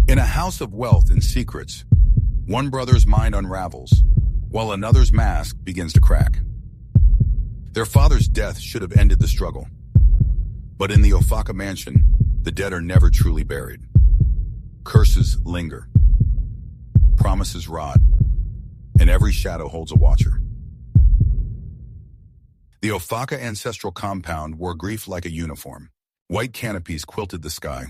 In a house of wealth and secrets, one brother's mind unravels, while another's mask begins to crack. Their father's death should have ended the struggle. But in the Ofaka mansion, the dead are never truly buried. Curses linger. Promises rot. And every shadow holds a watcher. The Ofaka ancestral compound wore grief like a uniform. White canopies quilted the sky,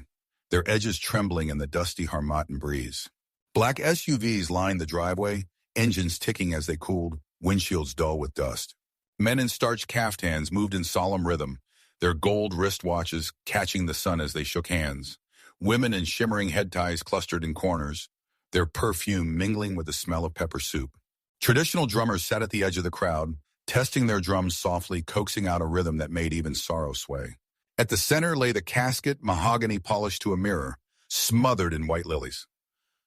their edges trembling in the dusty Harmattan breeze. Black SUVs lined the driveway, engines ticking as they cooled, windshields dull with dust. Men in starched caftans moved in solemn rhythm, their gold wristwatches catching the sun as they shook hands. Women in shimmering head ties clustered in corners, their perfume mingling with the smell of pepper soup. Traditional drummers sat at the edge of the crowd, testing their drums softly, coaxing out a rhythm that made even sorrow sway. At the center lay the casket, mahogany polished to a mirror, smothered in white lilies.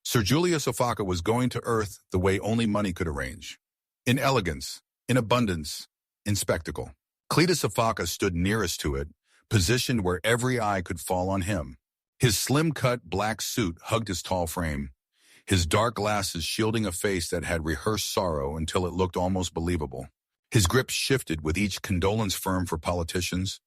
Sir Julius Ofaka was going to earth the way only money could arrange. In elegance, in abundance, in spectacle. Cletus Ofaka stood nearest to it, positioned where every eye could fall on him. His slim-cut black suit hugged his tall frame, his dark glasses shielding a face that had rehearsed sorrow until it looked almost believable. His grip shifted with each condolence firm for politicians,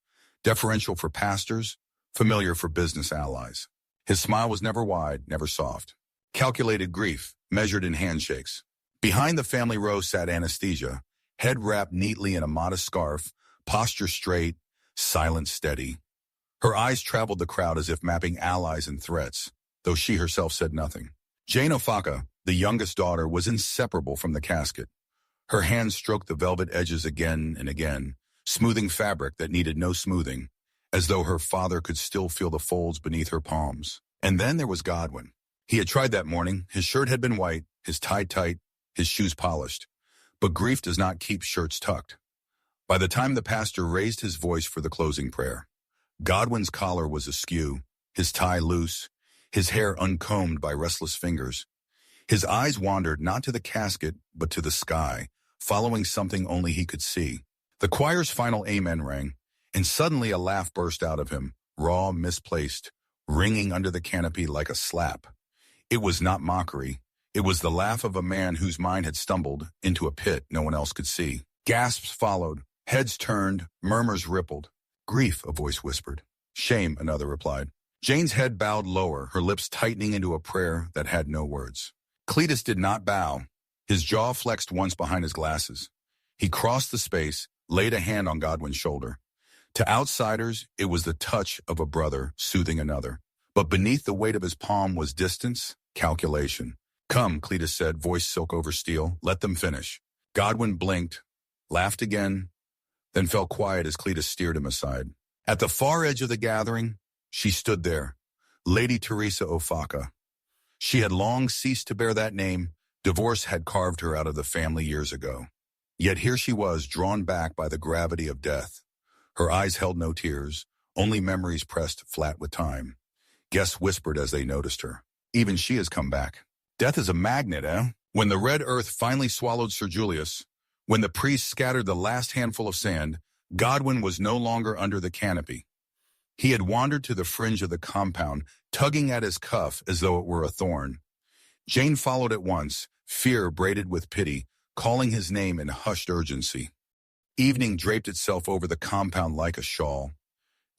deferential for pastors, familiar for business allies. His smile was never wide, never soft. Calculated grief, measured in handshakes. Behind the family row sat Anesthesia, head wrapped neatly in a modest scarf, posture straight, silent steady. Her eyes traveled the crowd as if mapping allies and threats, though she herself said nothing. Jane Ofaka, the youngest daughter, was inseparable from the casket. Her hands stroked the velvet edges again and again, smoothing fabric that needed no smoothing, as though her father could still feel the folds beneath her palms. And then there was Godwin. He had tried that morning. His shirt had been white, his tie tight, his shoes polished. But grief does not keep shirts tucked. By the time the pastor raised his voice for the closing prayer, Godwin's collar was askew, his tie loose, his hair uncombed by restless fingers. His eyes wandered not to the casket, but to the sky, following something only he could see. The choir's final amen rang, and suddenly a laugh burst out of him, raw, misplaced, ringing under the canopy like a slap. It was not mockery. It was the laugh of a man whose mind had stumbled into a pit no one else could see. Gasps followed, heads turned, murmurs rippled. Grief, a voice whispered. Shame, another replied. Jane's head bowed lower, her lips tightening into a prayer that had no words. Cletus did not bow. His jaw flexed once behind his glasses. He crossed the space, laid a hand on Godwin's shoulder. To outsiders, it was the touch of a brother soothing another. But beneath the weight of his palm was distance, calculation. Come, Cletus said, voice silk over steel. Let them finish. Godwin blinked, laughed again, then fell quiet as Cletus steered him aside. At the far edge of the gathering, she stood there, Lady Teresa Ofaka. She had long ceased to bear that name. Divorce had carved her out of the family years ago. Yet here she was, drawn back by the gravity of death. Her eyes held no tears, only memories pressed flat with time. Guests whispered as they noticed her. Even she has come back. Death is a magnet, eh? When the red earth finally swallowed Sir Julius, when the priest scattered the last handful of sand, Godwin was no longer under the canopy. He had wandered to the fringe of the compound, tugging at his cuff as though it were a thorn. Jane followed at once, fear braided with pity, calling his name in hushed urgency. Evening draped itself over the compound like a shawl.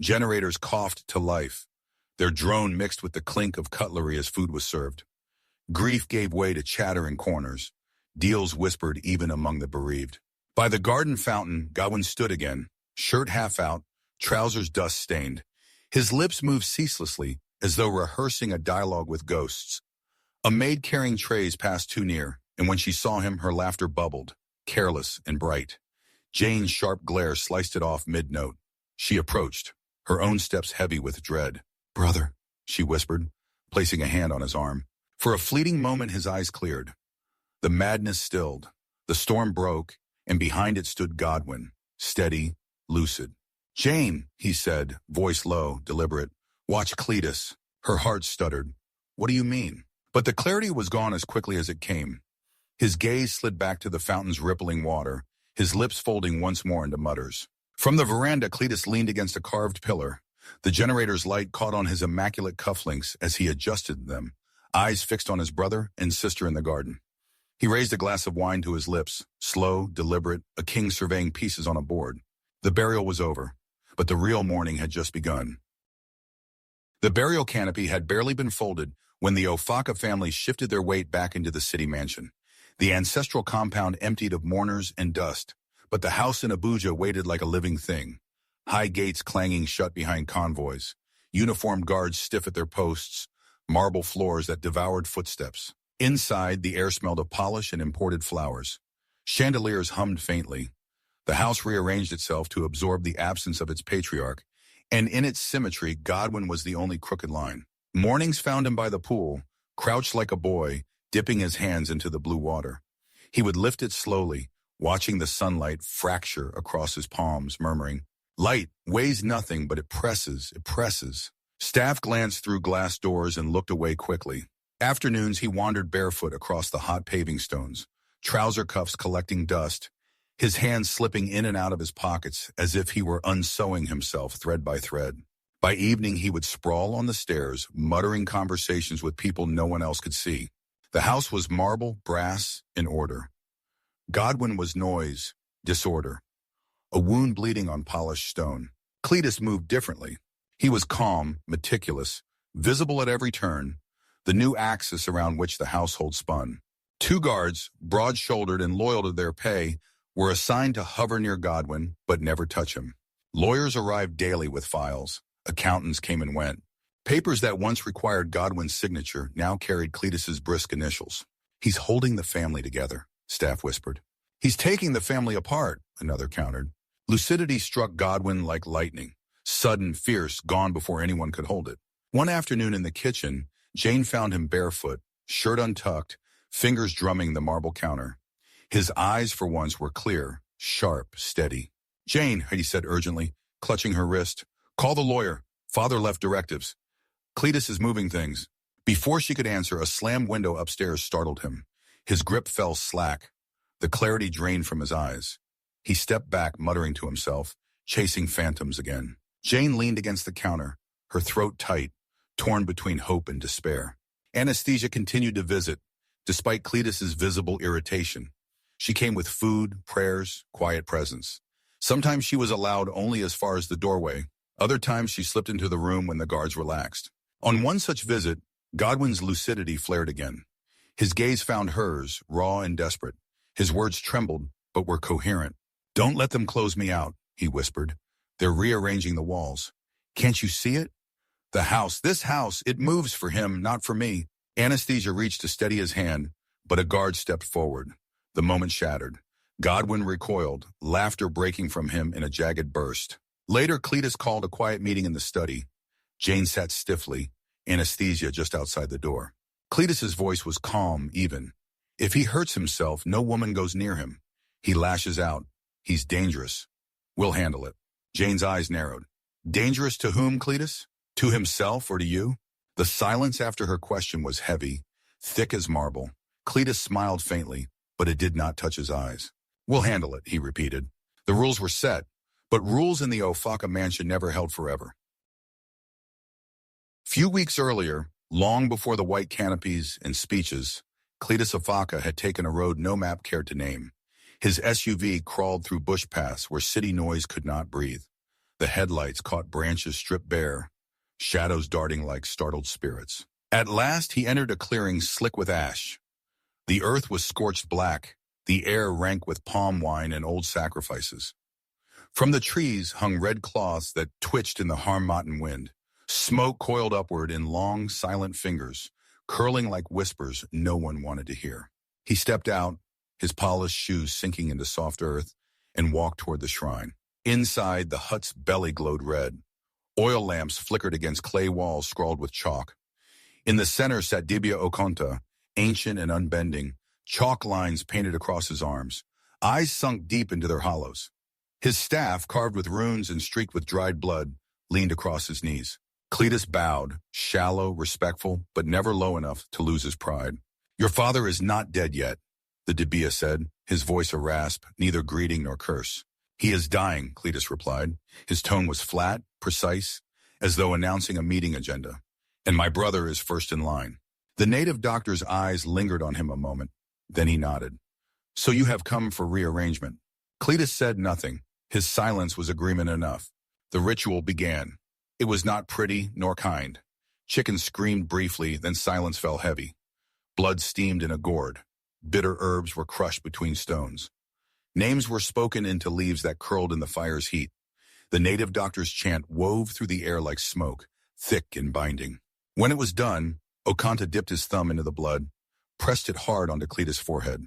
Generators coughed to life, their drone mixed with the clink of cutlery as food was served. Grief gave way to chatter in corners. Deals whispered even among the bereaved. By the garden fountain, Godwin stood again, shirt half out, trousers dust-stained. His lips moved ceaselessly, as though rehearsing a dialogue with ghosts. A maid carrying trays passed too near, and when she saw him, her laughter bubbled, careless and bright. Jane's sharp glare sliced it off mid-note. She approached, her own steps heavy with dread. "Brother," she whispered, placing a hand on his arm. For a fleeting moment his eyes cleared. The madness stilled, the storm broke, and behind it stood Godwin, steady, lucid. "Jane," he said, voice low, deliberate. "Watch Cletus." Her heart stuttered. "What do you mean?" But the clarity was gone as quickly as it came. His gaze slid back to the fountain's rippling water, his lips folding once more into mutters. From the veranda, Cletus leaned against a carved pillar. The generator's light caught on his immaculate cufflinks as he adjusted them, eyes fixed on his brother and sister in the garden. He raised a glass of wine to his lips, slow, deliberate, a king surveying pieces on a board. The burial was over, but the real mourning had just begun. The burial canopy had barely been folded when the Ofaka family shifted their weight back into the city mansion. The ancestral compound emptied of mourners and dust, but the house in Abuja waited like a living thing. High gates clanging shut behind convoys, uniformed guards stiff at their posts, marble floors that devoured footsteps. Inside, the air smelled of polish and imported flowers. Chandeliers hummed faintly. The house rearranged itself to absorb the absence of its patriarch, and in its symmetry, Godwin was the only crooked line. Mornings found him by the pool, crouched like a boy, dipping his hands into the blue water. He would lift it slowly, watching the sunlight fracture across his palms, murmuring, "Light weighs nothing, but it presses, it presses." Staff glanced through glass doors and looked away quickly. Afternoons, he wandered barefoot across the hot paving stones, trouser cuffs collecting dust, his hands slipping in and out of his pockets as if he were unsewing himself thread by thread. By evening, he would sprawl on the stairs, muttering conversations with people no one else could see. The house was marble, brass, and order. Godwin was noise, disorder. A wound bleeding on polished stone. Cletus moved differently. He was calm, meticulous, visible at every turn, the new axis around which the household spun. 2 guards, broad-shouldered and loyal to their pay, were assigned to hover near Godwin, but never touch him. Lawyers arrived daily with files. Accountants came and went. Papers that once required Godwin's signature now carried Cletus's brisk initials. "He's holding the family together," staff whispered. "He's taking the family apart," another countered. Lucidity struck Godwin like lightning, sudden, fierce, gone before anyone could hold it. One afternoon in the kitchen, Jane found him barefoot, shirt untucked, fingers drumming the marble counter. His eyes, for once, were clear, sharp, steady. "Jane," he said urgently, clutching her wrist, "call the lawyer. Father left directives. Cletus is moving things." Before she could answer, a slammed window upstairs startled him. His grip fell slack. The clarity drained from his eyes. He stepped back, muttering to himself, chasing phantoms again. Jane leaned against the counter, her throat tight, torn between hope and despair. Anesthesia continued to visit, despite Cletus's visible irritation. She came with food, prayers, quiet presence. Sometimes she was allowed only as far as the doorway. Other times she slipped into the room when the guards relaxed. On one such visit, Godwin's lucidity flared again. His gaze found hers, raw and desperate. His words trembled, but were coherent. "Don't let them close me out," he whispered. "They're rearranging the walls. Can't you see it? The house, this house, it moves for him, not for me." Anesthesia reached to steady his hand, but a guard stepped forward. The moment shattered. Godwin recoiled, laughter breaking from him in a jagged burst. Later, Cletus called a quiet meeting in the study. Jane sat stiffly, anesthesia just outside the door. Cletus's voice was calm, even. "If he hurts himself, no woman goes near him. He lashes out. He's dangerous. We'll handle it." Jane's eyes narrowed. "Dangerous to whom, Cletus? To himself or to you?" The silence after her question was heavy, thick as marble. Cletus smiled faintly, but it did not touch his eyes. "We'll handle it," he repeated. The rules were set, but rules in the Ofaka mansion never held forever. Few weeks earlier, long before the white canopies and speeches, Cletus Ofaka had taken a road no map cared to name. His SUV crawled through bush paths where city noise could not breathe. The headlights caught branches stripped bare, shadows darting like startled spirits. At last he entered a clearing slick with ash. The earth was scorched black, the air rank with palm wine and old sacrifices. From the trees hung red cloths that twitched in the Harmattan wind. Smoke coiled upward in long, silent fingers, curling like whispers no one wanted to hear. He stepped out, his polished shoes sinking into soft earth, and walked toward the shrine. Inside, the hut's belly glowed red. Oil lamps flickered against clay walls scrawled with chalk. In the center sat Dibia Okonta, ancient and unbending, chalk lines painted across his arms, eyes sunk deep into their hollows. His staff, carved with runes and streaked with dried blood, leaned across his knees. Cletus bowed, shallow, respectful, but never low enough to lose his pride. "Your father is not dead yet," the Dibia said, his voice a rasp, neither greeting nor curse. "He is dying," Cletus replied. His tone was flat, precise, as though announcing a meeting agenda. "And my brother is first in line." The native doctor's eyes lingered on him a moment. Then he nodded. So you have come for rearrangement. Cletus said nothing. His silence was agreement enough. The ritual began. It was not pretty nor kind. Chicken screamed briefly, then silence fell heavy. Blood steamed in a gourd. Bitter herbs were crushed between stones. Names were spoken into leaves that curled in the fire's heat. The native doctor's chant wove through the air like smoke, thick and binding. When it was done, Okanta dipped his thumb into the blood, pressed it hard onto Cletus' forehead.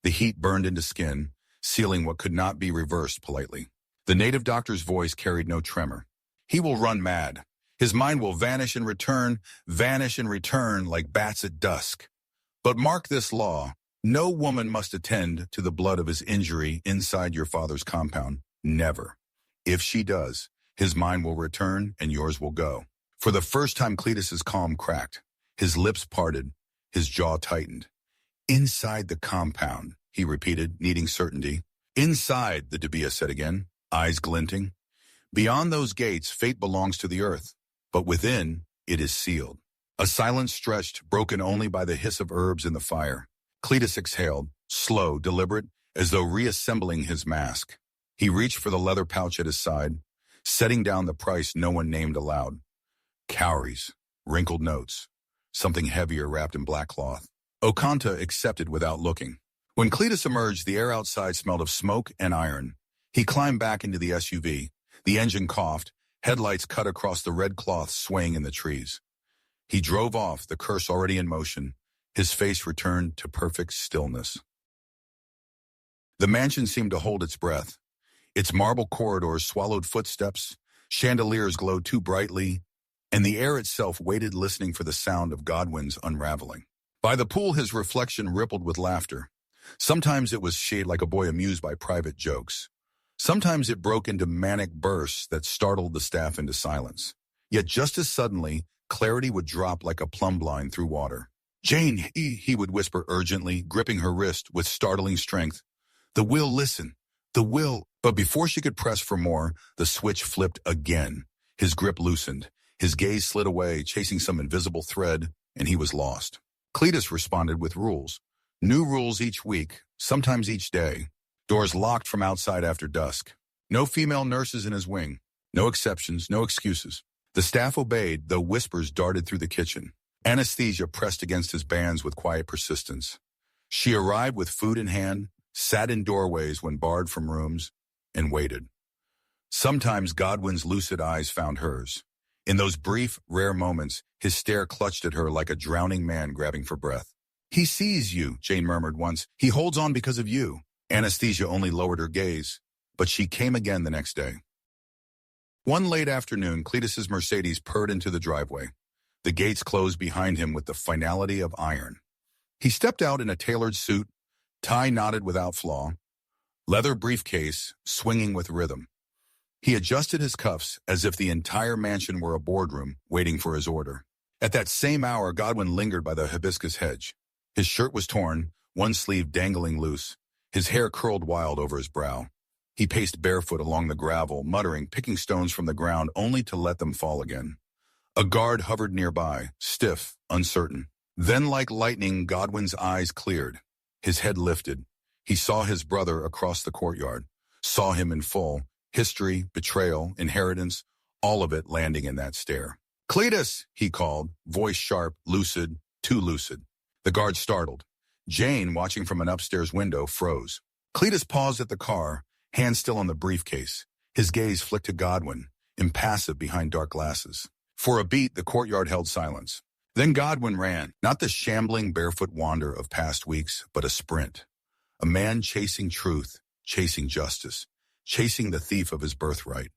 The heat burned into skin, sealing what could not be reversed politely. The native doctor's voice carried no tremor. He will run mad. His mind will vanish and return like bats at dusk. But mark this law. No woman must attend to the blood of his injury inside your father's compound. Never. If she does, his mind will return and yours will go. For the first time, Cletus's calm cracked. His lips parted. His jaw tightened. Inside the compound, he repeated, needing certainty. Inside, the Debia said again, eyes glinting. Beyond those gates, fate belongs to the earth. But within, it is sealed. A silence stretched, broken only by the hiss of herbs in the fire. Cletus exhaled, slow, deliberate, as though reassembling his mask. He reached for the leather pouch at his side, setting down the price no one named aloud. Cowries, wrinkled notes, something heavier wrapped in black cloth. Okanta accepted without looking. When Cletus emerged, the air outside smelled of smoke and iron. He climbed back into the SUV. The engine coughed, headlights cut across the red cloth swaying in the trees. He drove off, the curse already in motion. His face returned to perfect stillness. The mansion seemed to hold its breath. Its marble corridors swallowed footsteps, chandeliers glowed too brightly, and the air itself waited listening for the sound of Godwin's unraveling. By the pool, his reflection rippled with laughter. Sometimes it was shade like a boy amused by private jokes. Sometimes it broke into manic bursts that startled the staff into silence. Yet just as suddenly, clarity would drop like a plumb line through water. Jane, he would whisper urgently, gripping her wrist with startling strength. The will, listen. The will. But before she could press for more, the switch flipped again. His grip loosened. His gaze slid away, chasing some invisible thread, and he was lost. Cletus responded with rules. New rules each week, sometimes each day. Doors locked from outside after dusk. No female nurses in his wing. No exceptions, no excuses. The staff obeyed, though whispers darted through the kitchen. Anesthesia pressed against his bands with quiet persistence. She arrived with food in hand, sat in doorways when barred from rooms, and waited. Sometimes Godwin's lucid eyes found hers. In those brief, rare moments, his stare clutched at her like a drowning man grabbing for breath. He sees you, Jane murmured once. He holds on because of you. Anesthesia only lowered her gaze, but she came again the next day. One late afternoon, Cletus's Mercedes purred into the driveway. The gates closed behind him with the finality of iron. He stepped out in a tailored suit, tie knotted without flaw, leather briefcase swinging with rhythm. He adjusted his cuffs as if the entire mansion were a boardroom waiting for his order. At that same hour, Godwin lingered by the hibiscus hedge. His shirt was torn, one sleeve dangling loose. His hair curled wild over his brow. He paced barefoot along the gravel, muttering, picking stones from the ground only to let them fall again. A guard hovered nearby, stiff, uncertain. Then, like lightning, Godwin's eyes cleared. His head lifted. He saw his brother across the courtyard, saw him in full. History, betrayal, inheritance, all of it landing in that stare. Cletus, he called, voice sharp, lucid, too lucid. The guard startled. Jane, watching from an upstairs window, froze. Cletus paused at the car, hand still on the briefcase. His gaze flicked to Godwin, impassive behind dark glasses. For a beat, the courtyard held silence. Then Godwin ran, not the shambling barefoot wander of past weeks, but a sprint. A man chasing truth, chasing justice, chasing the thief of his birthright.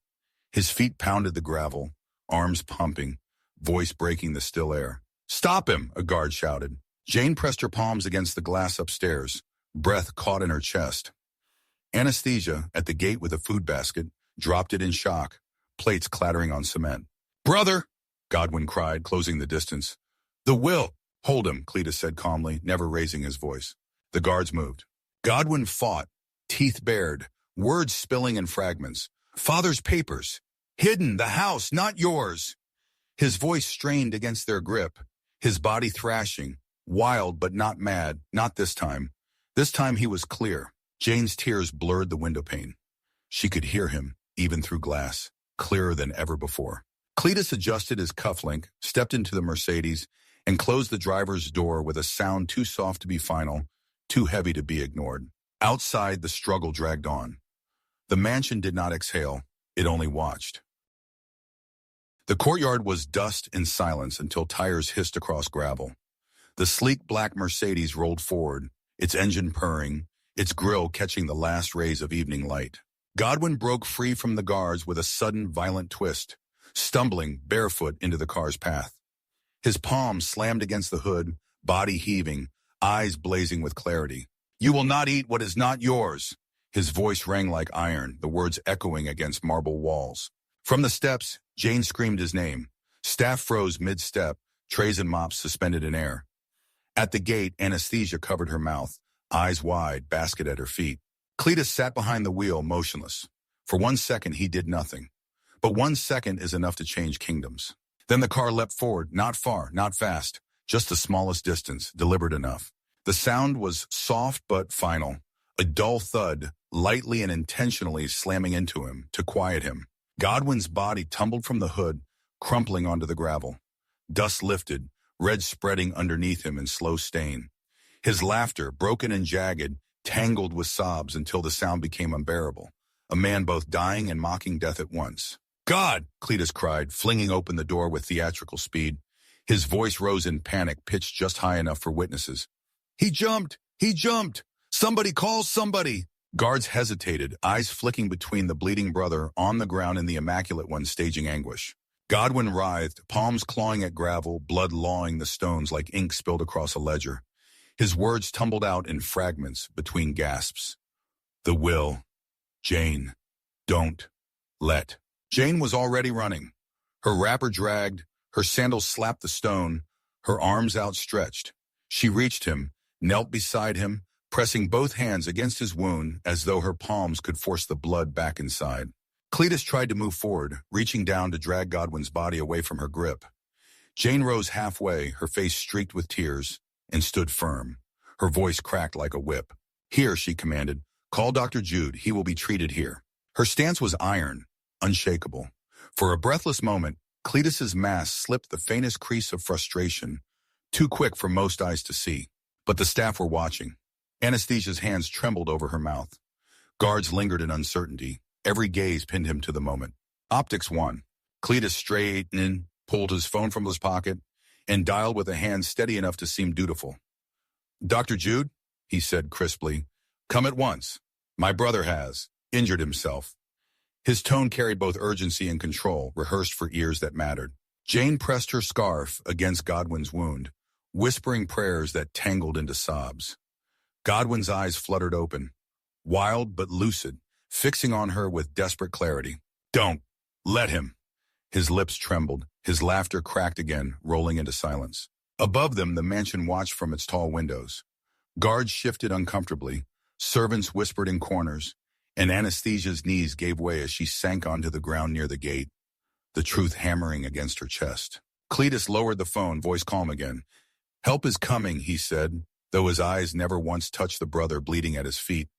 His feet pounded the gravel, arms pumping, voice breaking the still air. Stop him, a guard shouted. Jane pressed her palms against the glass upstairs, breath caught in her chest. Anesthesia, at the gate with a food basket, dropped it in shock, plates clattering on cement. Brother, Godwin cried, closing the distance. The will. Hold him, Cletus said calmly, never raising his voice. The guards moved. Godwin fought, teeth bared, words spilling in fragments. Father's papers. Hidden, the house, not yours. His voice strained against their grip. his body thrashing, wild but not mad, not this time. This time he was clear. Jane's tears blurred the windowpane. She could hear him, even through glass, clearer than ever before. Cletus adjusted his cufflink, stepped into the Mercedes, and closed the driver's door with a sound too soft to be final, too heavy to be ignored. Outside, the struggle dragged on. The mansion did not exhale, it only watched. The courtyard was dust and silence until tires hissed across gravel. The sleek black Mercedes rolled forward, its engine purring, its grille catching the last rays of evening light. Godwin broke free from the guards with a sudden, violent twist, stumbling barefoot into the car's path. His palms slammed against the hood, body heaving, eyes blazing with clarity. "You will not eat what is not yours." His voice rang like iron, the words echoing against marble walls. From the steps, Jane screamed his name. Staff froze mid-step, trays and mops suspended in air. At the gate, anesthesia covered her mouth, eyes wide, basket at her feet. Cletus sat behind the wheel, motionless. For 1 second, he did nothing. But 1 second is enough to change kingdoms. Then the car leapt forward, not far, not fast, just the smallest distance, deliberate enough. The sound was soft but final, a dull thud, lightly and intentionally slamming into him, to quiet him. Godwin's body tumbled from the hood, crumpling onto the gravel. Dust lifted, red spreading underneath him in slow stain. His laughter, broken and jagged, tangled with sobs until the sound became unbearable. A man both dying and mocking death at once. "God!" Cletus cried, flinging open the door with theatrical speed. His voice rose in panic, pitched just high enough for witnesses. "He jumped! He jumped! Somebody call somebody!" Guards hesitated, eyes flicking between the bleeding brother on the ground and the immaculate one staging anguish. Godwin writhed, palms clawing at gravel, blood lawing the stones like ink spilled across a ledger. His words tumbled out in fragments between gasps. "The will. Jane. Don't. Let." Jane was already running. Her wrapper dragged, her sandals slapped the stone, her arms outstretched. She reached him, knelt beside him, pressing both hands against his wound as though her palms could force the blood back inside. Cletus tried to move forward, reaching down to drag Godwin's body away from her grip. Jane rose halfway, her face streaked with tears, and stood firm. Her voice cracked like a whip. "Here," she commanded. "Call Dr. Jude. He will be treated here." Her stance was iron, unshakable. For a breathless moment, Cletus's mask slipped the faintest crease of frustration, too quick for most eyes to see. But the staff were watching. Anesthesia's hands trembled over her mouth. Guards lingered in uncertainty. Every gaze pinned him to the moment. Optics won. Cletus straightened, pulled his phone from his pocket, and dialed with a hand steady enough to seem dutiful. "Dr. Jude," he said crisply, "come at once. My brother has injured himself." His tone carried both urgency and control, rehearsed for ears that mattered. Jane pressed her scarf against Godwin's wound, whispering prayers that tangled into sobs. Godwin's eyes fluttered open, wild but lucid, fixing on her with desperate clarity. "Don't. Let him." His lips trembled, his laughter cracked again, rolling into silence. Above them, the mansion watched from its tall windows. Guards shifted uncomfortably, servants whispered in corners, and Anesthesia's knees gave way as she sank onto the ground near the gate, the truth hammering against her chest. Cletus lowered the phone, voice calm again. "Help is coming," he said, though his eyes never once touched the brother bleeding at his feet.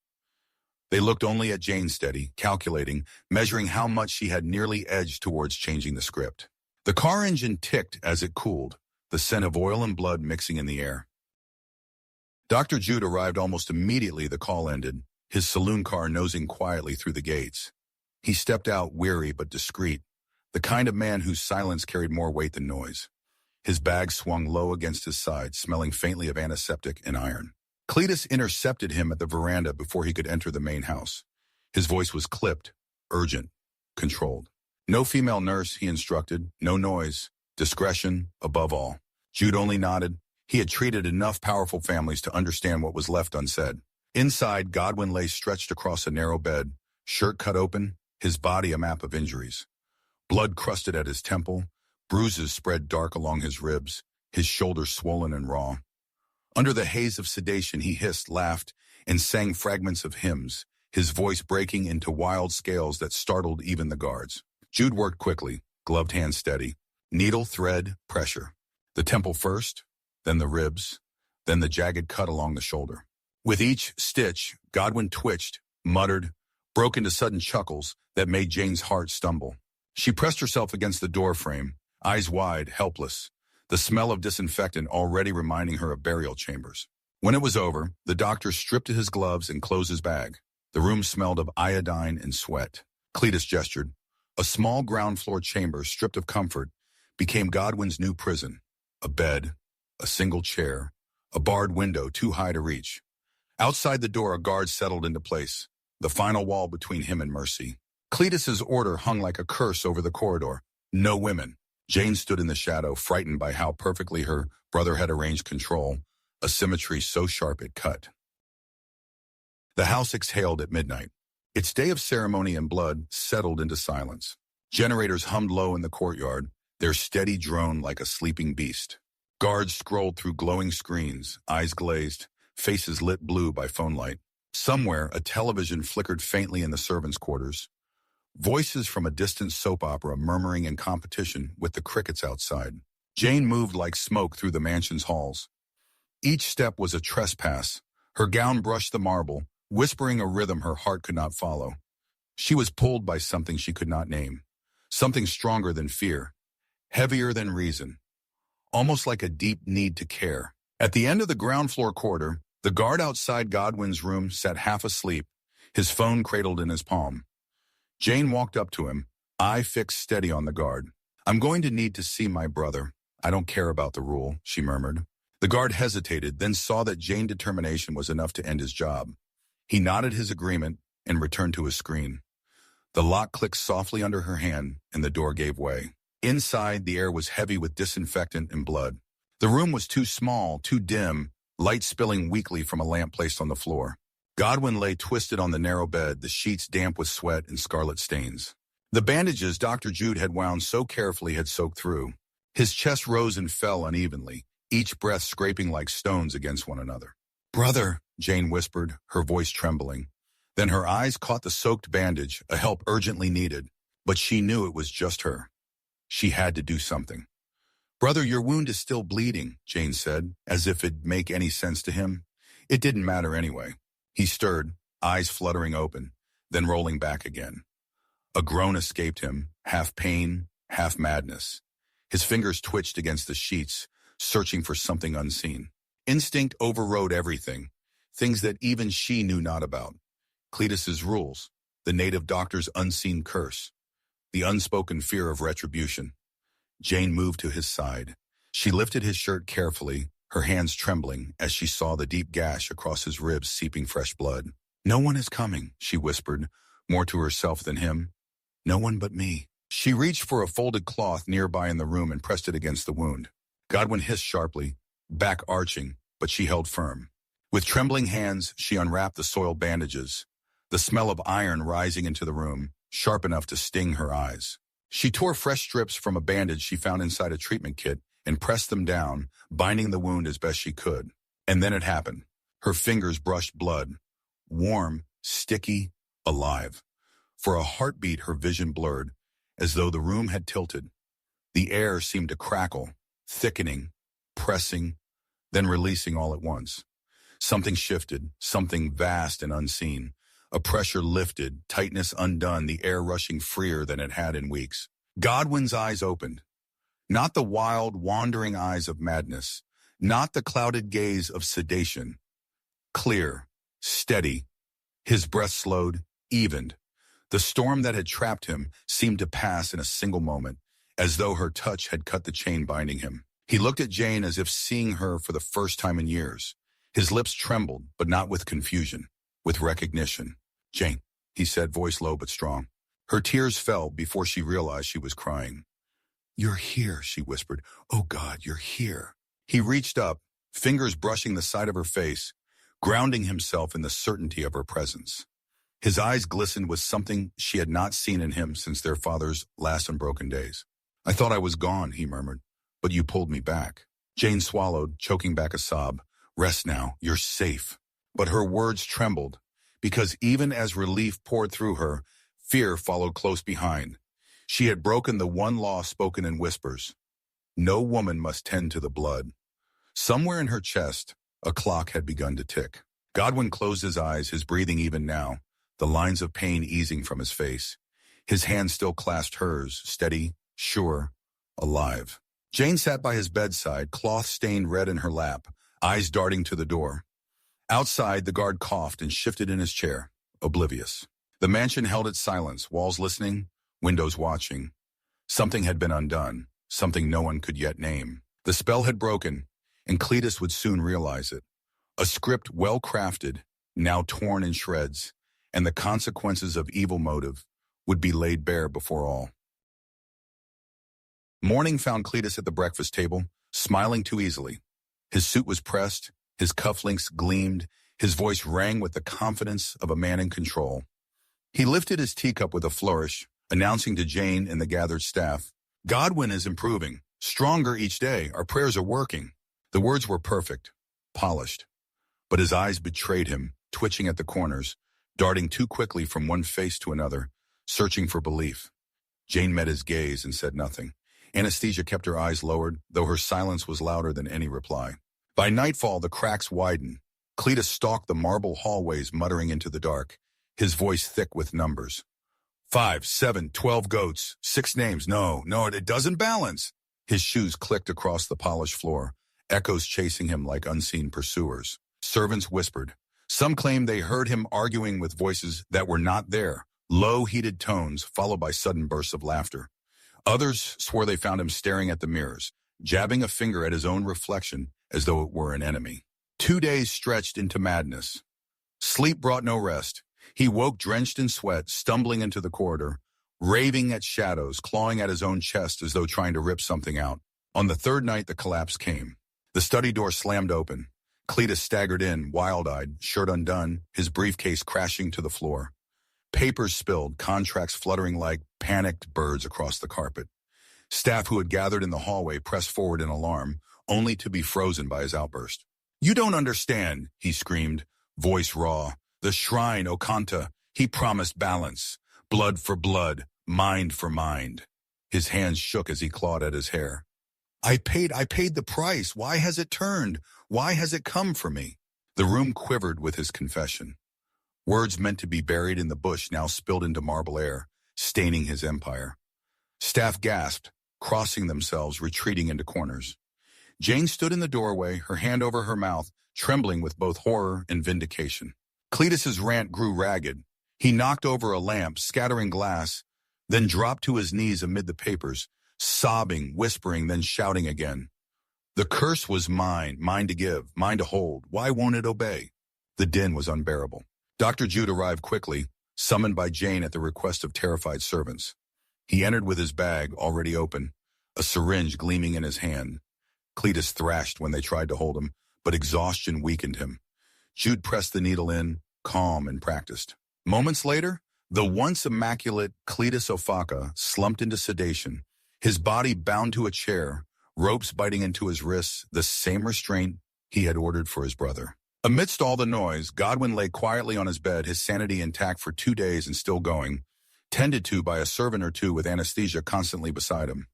They looked only at Jane steady, calculating, measuring how much she had nearly edged towards changing the script. The car engine ticked as it cooled, the scent of oil and blood mixing in the air. Dr. Jude arrived almost immediately the call ended, his saloon car nosing quietly through the gates. He stepped out weary but discreet, the kind of man whose silence carried more weight than noise. His bag swung low against his side, smelling faintly of antiseptic and iron. Cletus intercepted him at the veranda before he could enter the main house. His voice was clipped, urgent, controlled. "No female nurse," he instructed, "no noise, discretion above all." Jude only nodded. He had treated enough powerful families to understand what was left unsaid. Inside, Godwin lay stretched across a narrow bed, shirt cut open, his body a map of injuries. Blood crusted at his temple, bruises spread dark along his ribs, his shoulders swollen and raw. Under the haze of sedation, he hissed, laughed, and sang fragments of hymns, his voice breaking into wild scales that startled even the guards. Jude worked quickly, gloved hands steady. Needle, thread, pressure. The temple first, then the ribs, then the jagged cut along the shoulder. With each stitch, Godwin twitched, muttered, broke into sudden chuckles that made Jane's heart stumble. She pressed herself against the door frame, eyes wide, helpless, the smell of disinfectant already reminding her of burial chambers. When it was over, the doctor stripped his gloves and closed his bag. The room smelled of iodine and sweat. Cletus gestured. A small ground-floor chamber stripped of comfort became Godwin's new prison. A bed, a single chair, a barred window too high to reach. Outside the door, a guard settled into place, the final wall between him and mercy. Cletus's order hung like a curse over the corridor. No women. Jane stood in the shadow, frightened by how perfectly her brother had arranged control, a symmetry so sharp it cut. The house exhaled at midnight. Its day of ceremony and blood settled into silence. Generators hummed low in the courtyard, their steady drone like a sleeping beast. Guards scrolled through glowing screens, eyes glazed, faces lit blue by phone light. Somewhere, a television flickered faintly in the servants' quarters. Voices from a distant soap opera murmuring in competition with the crickets outside. Jane moved like smoke through the mansion's halls. Each step was a trespass. Her gown brushed the marble, whispering a rhythm her heart could not follow. She was pulled by something she could not name. Something stronger than fear, heavier than reason. Almost like a deep need to care. At the end of the ground floor corridor, the guard outside Godwin's room sat half asleep, his phone cradled in his palm. Jane walked up to him, eye fixed steady on the guard. "I'm going to need to see my brother. I don't care about the rule," she murmured. The guard hesitated, then saw that Jane's determination was enough to end his job. He nodded his agreement and returned to his screen. The lock clicked softly under her hand, and the door gave way. Inside, the air was heavy with disinfectant and blood. The room was too small, too dim, light spilling weakly from a lamp placed on the floor. Godwin lay twisted on the narrow bed, the sheets damp with sweat and scarlet stains. The bandages Dr. Jude had wound so carefully had soaked through. His chest rose and fell unevenly, each breath scraping like stones against one another. "Brother," Jane whispered, her voice trembling. Then her eyes caught the soaked bandage, a help urgently needed, but she knew it was just her. She had to do something. "Brother, your wound is still bleeding," Jane said, as if it'd make any sense to him. It didn't matter anyway. He stirred, eyes fluttering open, then rolling back again. A groan escaped him, half pain, half madness. His fingers twitched against the sheets, searching for something unseen. Instinct overrode everything, things that even she knew not about. Cletus's rules, the native doctor's unseen curse, the unspoken fear of retribution. Jane moved to his side. She lifted his shirt carefully, her hands trembling as she saw the deep gash across his ribs seeping fresh blood. "No one is coming," she whispered, more to herself than him. "No one but me." She reached for a folded cloth nearby in the room and pressed it against the wound. Godwin hissed sharply, back arching, but she held firm. With trembling hands, she unwrapped the soiled bandages, the smell of iron rising into the room, sharp enough to sting her eyes. She tore fresh strips from a bandage she found inside a treatment kit and pressed them down, binding the wound as best she could. And then it happened. Her fingers brushed blood, warm, sticky, alive. For a heartbeat, her vision blurred, as though the room had tilted. The air seemed to crackle, thickening, pressing, then releasing all at once. Something shifted, something vast and unseen. A pressure lifted, tightness undone, the air rushing freer than it had in weeks. Godwin's eyes opened. Not the wild, wandering eyes of madness, not the clouded gaze of sedation. Clear, steady. His breath slowed, evened. The storm that had trapped him seemed to pass in a single moment, as though her touch had cut the chain binding him. He looked at Jane as if seeing her for the first time in years. His lips trembled, but not with confusion, with recognition. "Jane," he said, voice low but strong. Her tears fell before she realized she was crying. "You're here," she whispered. "Oh God, you're here." He reached up, fingers brushing the side of her face, grounding himself in the certainty of her presence. His eyes glistened with something she had not seen in him since their father's last unbroken days. "I thought I was gone," he murmured, "but you pulled me back." Jane swallowed, choking back a sob. "Rest now, you're safe." But her words trembled, because even as relief poured through her, fear followed close behind. She had broken the one law spoken in whispers. No woman must tend to the blood. Somewhere in her chest, a clock had begun to tick. Godwin closed his eyes, his breathing even now, the lines of pain easing from his face. His hand still clasped hers, steady, sure, alive. Jane sat by his bedside, cloth stained red in her lap, eyes darting to the door. Outside, the guard coughed and shifted in his chair, oblivious. The mansion held its silence, walls listening, windows watching. Something had been undone, something no one could yet name. The spell had broken, and Cletus would soon realize it. A script well-crafted, now torn in shreds, and the consequences of evil motive would be laid bare before all. Morning found Cletus at the breakfast table, smiling too easily. His suit was pressed, his cufflinks gleamed, his voice rang with the confidence of a man in control. He lifted his teacup with a flourish, announcing to Jane and the gathered staff, "Godwin is improving, stronger each day, our prayers are working." The words were perfect, polished, but his eyes betrayed him, twitching at the corners, darting too quickly from one face to another, searching for belief. Jane met his gaze and said nothing. Anesthesia kept her eyes lowered, though her silence was louder than any reply. By nightfall, the cracks widened. Cletus stalked the marble hallways, muttering into the dark, his voice thick with numbers. 5, 7, 12 goats, 6 names. No, it doesn't balance. His shoes clicked across the polished floor, echoes chasing him like unseen pursuers. Servants whispered. Some claimed they heard him arguing with voices that were not there, low, heated tones followed by sudden bursts of laughter. Others swore they found him staring at the mirrors, jabbing a finger at his own reflection as though it were an enemy. 2 days stretched into madness. Sleep brought no rest. He woke drenched in sweat, stumbling into the corridor, raving at shadows, clawing at his own chest as though trying to rip something out. On the third night, the collapse came. The study door slammed open. Cletus staggered in, wild-eyed, shirt undone, his briefcase crashing to the floor. Papers spilled, contracts fluttering like panicked birds across the carpet. Staff who had gathered in the hallway pressed forward in alarm, only to be frozen by his outburst. "You don't understand," he screamed, voice raw. "The shrine, Okanta, he promised balance. Blood for blood, mind for mind." His hands shook as he clawed at his hair. I paid the price. Why has it turned? Why has it come for me?" The room quivered with his confession. Words meant to be buried in the bush now spilled into marble air, staining his empire. Staff gasped, crossing themselves, retreating into corners. Jane stood in the doorway, her hand over her mouth, trembling with both horror and vindication. Cletus's rant grew ragged. He knocked over a lamp, scattering glass, then dropped to his knees amid the papers, sobbing, whispering, then shouting again. "The curse was mine to give, mine to hold. Why won't it obey?" The din was unbearable. Dr. Jude arrived quickly, summoned by Jane at the request of terrified servants. He entered with his bag, already open, a syringe gleaming in his hand. Cletus thrashed when they tried to hold him, but exhaustion weakened him. Jude pressed the needle in, calm and practiced. Moments later, the once immaculate Cletus Ofaka slumped into sedation, his body bound to a chair, ropes biting into his wrists, the same restraint he had ordered for his brother. Amidst all the noise, Godwin lay quietly on his bed, his sanity intact for 2 days and still going, tended to by a servant or two with anesthesia constantly beside him.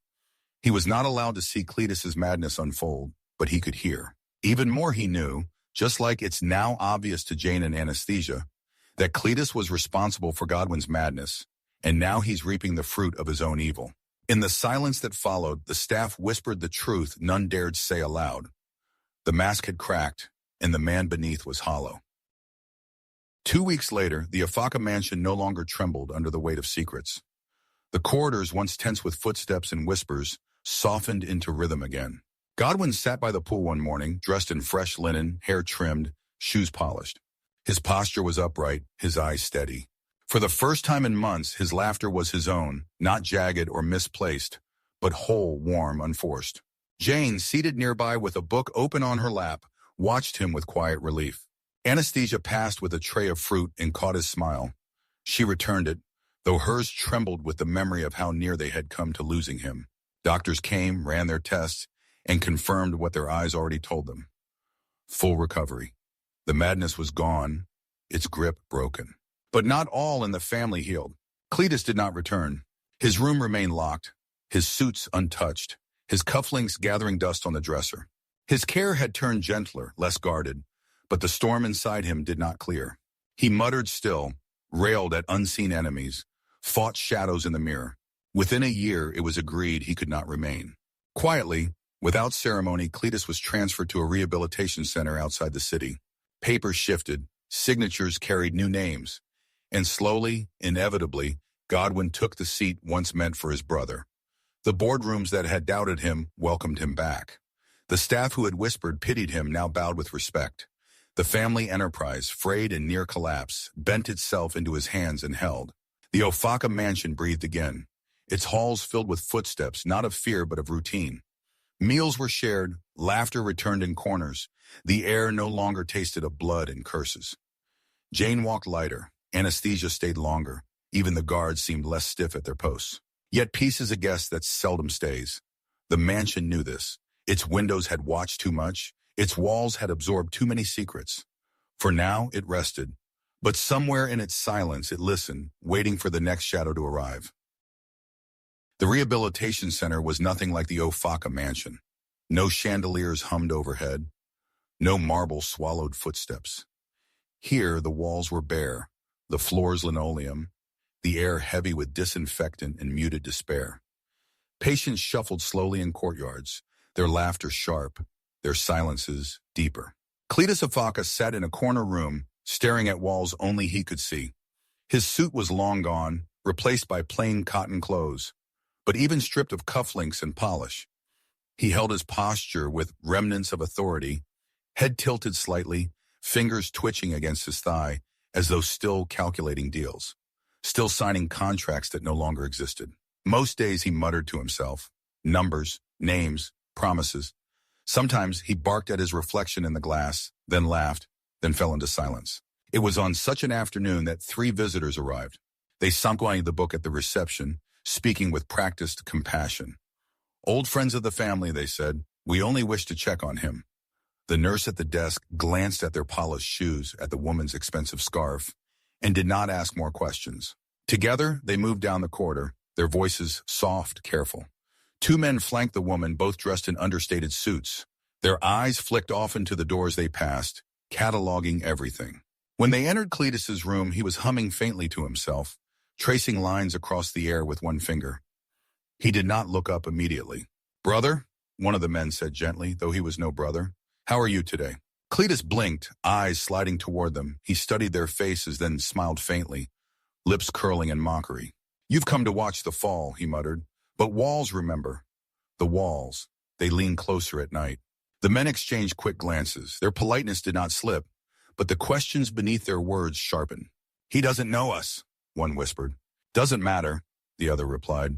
He was not allowed to see Cletus's madness unfold, but he could hear. Even more he knew, just like it's now obvious to Jane and anesthesia, that Cletus was responsible for Godwin's madness, and now he's reaping the fruit of his own evil. In the silence that followed, the staff whispered the truth none dared say aloud. The mask had cracked, and the man beneath was hollow. 2 weeks later, the Ofaka mansion no longer trembled under the weight of secrets. The corridors, once tense with footsteps and whispers, softened into rhythm again. Godwin sat by the pool one morning, dressed in fresh linen, hair trimmed, shoes polished. His posture was upright, his eyes steady. For the first time in months, his laughter was his own, not jagged or misplaced, but whole, warm, unforced. Jane, seated nearby with a book open on her lap, watched him with quiet relief. Anesthesia passed with a tray of fruit and caught his smile. She returned it, though hers trembled with the memory of how near they had come to losing him. Doctors came, ran their tests, and confirmed what their eyes already told them. Full recovery. The madness was gone, its grip broken. But not all in the family healed. Cletus did not return. His room remained locked, his suits untouched, his cufflinks gathering dust on the dresser. His care had turned gentler, less guarded, but the storm inside him did not clear. He muttered still, railed at unseen enemies, fought shadows in the mirror. Within a year, it was agreed he could not remain. Quietly, without ceremony, Cletus was transferred to a rehabilitation center outside the city. Papers shifted, signatures carried new names, and slowly, inevitably, Godwin took the seat once meant for his brother. The boardrooms that had doubted him welcomed him back. The staff who had whispered pitied him now bowed with respect. The family enterprise, frayed and near collapse, bent itself into his hands and held. The Ofaka mansion breathed again, its halls filled with footsteps, not of fear but of routine. Meals were shared, laughter returned in corners. The air no longer tasted of blood and curses. Jane walked lighter. Anesthesia stayed longer. Even the guards seemed less stiff at their posts. Yet peace is a guest that seldom stays. The mansion knew this. Its windows had watched too much. Its walls had absorbed too many secrets. For now, it rested. But somewhere in its silence, it listened, waiting for the next shadow to arrive. The rehabilitation center was nothing like the Ofaka mansion. No chandeliers hummed overhead. No marble swallowed footsteps. Here, the walls were bare, the floors linoleum, the air heavy with disinfectant and muted despair. Patients shuffled slowly in courtyards, their laughter sharp, their silences deeper. Cletus Ofaka sat in a corner room, staring at walls only he could see. His suit was long gone, replaced by plain cotton clothes, but even stripped of cufflinks and polish. He held his posture with remnants of authority, head tilted slightly, fingers twitching against his thigh, as though still calculating deals, still signing contracts that no longer existed. Most days he muttered to himself, numbers, names, promises. Sometimes he barked at his reflection in the glass, then laughed, then fell into silence. It was on such an afternoon that 3 visitors arrived. They samkwai the book at the reception, speaking with practiced compassion. Old friends of the family, they said, we only wish to check on him. The nurse at the desk glanced at their polished shoes, at the woman's expensive scarf, and did not ask more questions. Together, they moved down the corridor, their voices soft, careful. 2 men flanked the woman, both dressed in understated suits. Their eyes flicked often to the doors they passed, cataloging everything. When they entered Cletus's room, he was humming faintly to himself, tracing lines across the air with one finger. He did not look up immediately. Brother, one of the men said gently, though he was no brother. How are you today? Cletus blinked, eyes sliding toward them. He studied their faces, then smiled faintly, lips curling in mockery. You've come to watch the fall, he muttered. But walls, remember. The walls. They leaned closer at night. The men exchanged quick glances. Their politeness did not slip, but the questions beneath their words sharpened. He doesn't know us, one whispered. Doesn't matter, the other replied.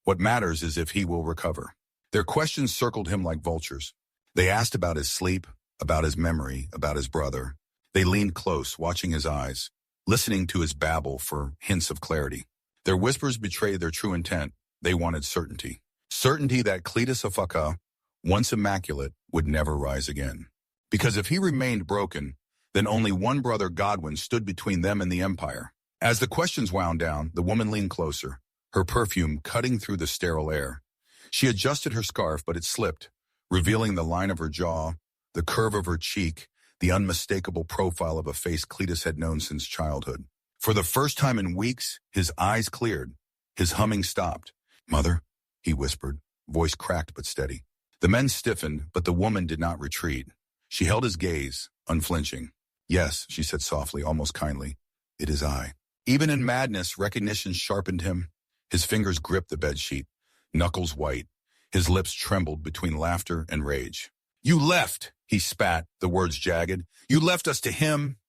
What matters is if he will recover. Their questions circled him like vultures. They asked about his sleep, about his memory, about his brother. They leaned close, watching his eyes, listening to his babble for hints of clarity. Their whispers betrayed their true intent. They wanted certainty. Certainty that Cletus Ofaka, once immaculate, would never rise again. Because if he remained broken, then only one brother, Godwin, stood between them and the empire. As the questions wound down, the woman leaned closer, her perfume cutting through the sterile air. She adjusted her scarf, but it slipped, revealing the line of her jaw, the curve of her cheek, the unmistakable profile of a face Cletus had known since childhood. For the first time in weeks, his eyes cleared. His humming stopped. Mother, he whispered, voice cracked but steady. The men stiffened, but the woman did not retreat. She held his gaze, unflinching. Yes, she said softly, almost kindly. It is I. Even in madness, recognition sharpened him. His fingers gripped the bedsheet, knuckles white. His lips trembled between laughter and rage. You left, he spat, the words jagged. You left us to him,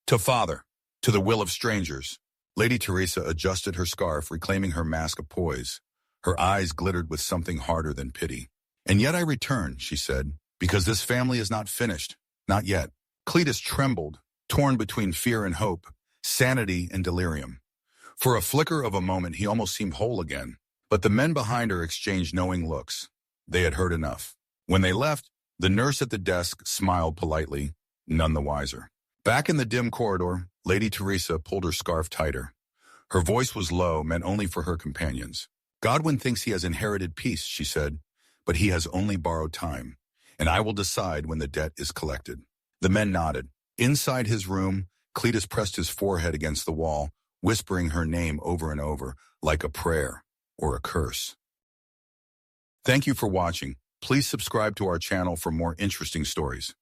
to father, to the will of strangers. Lady Teresa adjusted her scarf, reclaiming her mask of poise. Her eyes glittered with something harder than pity. And yet I return, she said, because this family is not finished. Not yet. Cletus trembled, torn between fear and hope, sanity and delirium. For a flicker of a moment, he almost seemed whole again. But the men behind her exchanged knowing looks. They had heard enough. When they left, the nurse at the desk smiled politely, none the wiser. Back in the dim corridor, Lady Teresa pulled her scarf tighter. Her voice was low, meant only for her companions. Godwin thinks he has inherited peace, she said, but he has only borrowed time, and I will decide when the debt is collected." The men nodded. Inside his room, Cletus pressed his forehead against the wall, whispering her name over and over, like a prayer or a curse. Thank you for watching. Please subscribe to our channel for more interesting stories.